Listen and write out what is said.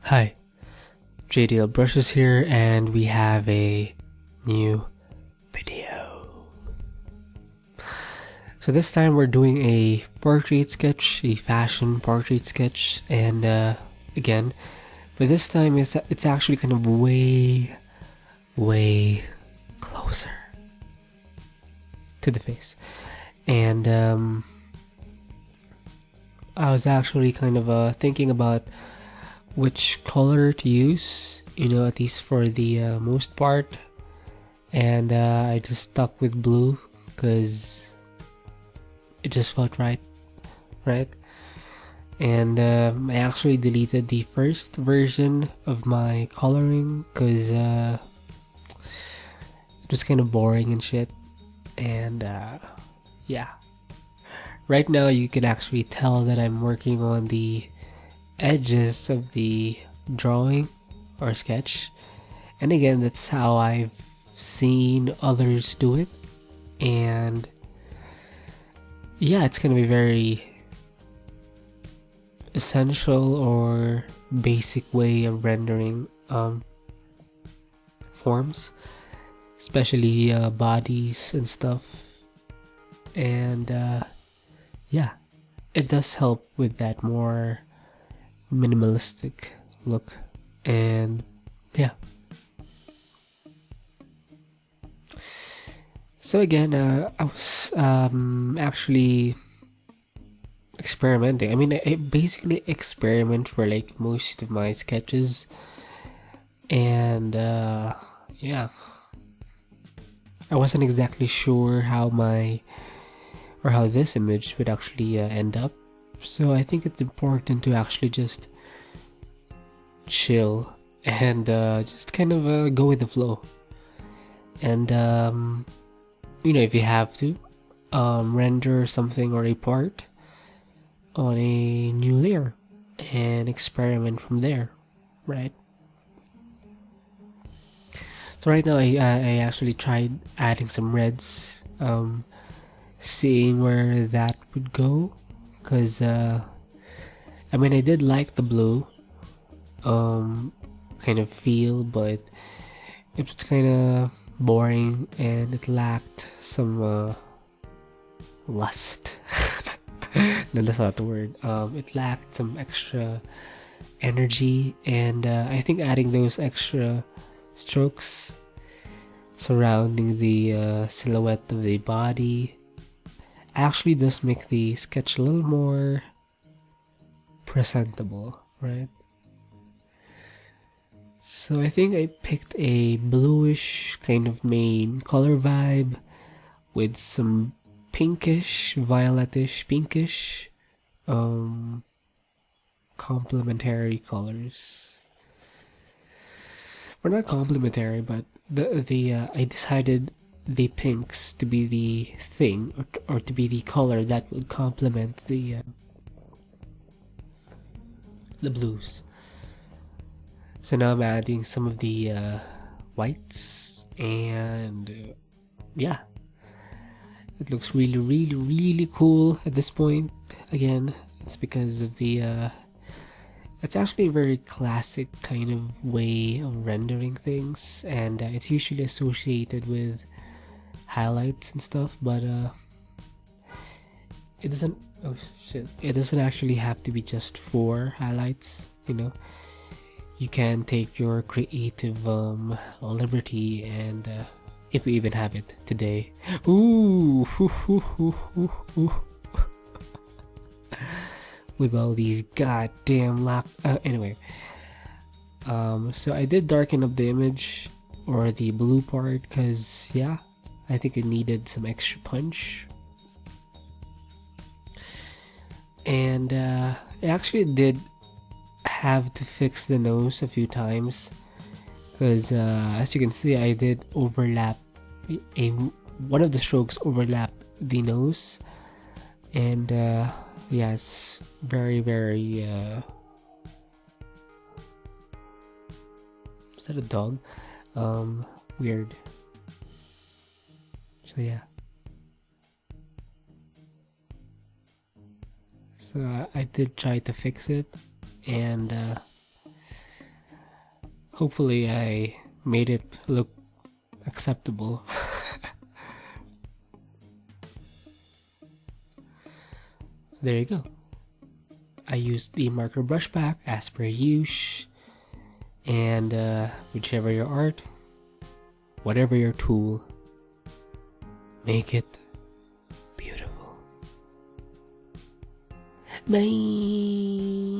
Hi, JDL Brushes here, and we have a new video. So this time we're doing a portrait sketch, a fashion portrait sketch, and again, but this time it's actually kind of way closer to the face, and I was actually kind of thinking about which color to use, at least for the most part. And I just stuck with blue because it just felt right? And I actually deleted the first version of my coloring because it was kind of boring and shit. And yeah, right now you can actually tell that I'm working on the edges of the drawing or sketch, and again, that's how I've seen others do it. And yeah, it's gonna be very essential or basic way of rendering forms, especially bodies and stuff. And yeah, it does help with that more minimalistic look. And yeah, so again, I was actually experimenting. I mean, I basically experiment for like most of my sketches. And yeah, I wasn't exactly sure how this image would actually end up. So I think it's important to actually just chill and just kind of go with the flow. And if you have to render something or a part on a new layer and experiment from there, right? So right now I actually tried adding some reds, seeing where that would go, because I mean, I did like the blue kind of feel, but it was kind of boring and it lacked some lust. No, that's not the word. It lacked some extra energy, and I think adding those extra strokes surrounding the silhouette of the body actually does make the sketch a little more presentable, right? So I think I picked a bluish kind of main color vibe with some pinkish, violetish, pinkish complementary colors. Or not complementary, but the I decided the pinks to be the thing, or to be the color that would complement the blues. So now I'm adding some of the whites, and yeah, it looks really cool at this point. Again, it's because of the it's actually a very classic kind of way of rendering things, and it's usually associated with highlights and stuff, but it doesn't oh shit it doesn't actually have to be just for highlights. You can take your creative liberty, and if we even have it today. Ooh, with all these goddamn anyway, so I did darken up the image, or the blue part, because yeah, I think it needed some extra punch. And I actually did have to fix the nose a few times, because as you can see, I did overlap one of the strokes overlapped the nose. And yeah, it's very is that a dog? Weird. So yeah, so I did try to fix it, and Hopefully I made it look acceptable. So there you go. I used the marker brush pack as per usual, and whichever your art, whatever your tool, make it beautiful. Bye.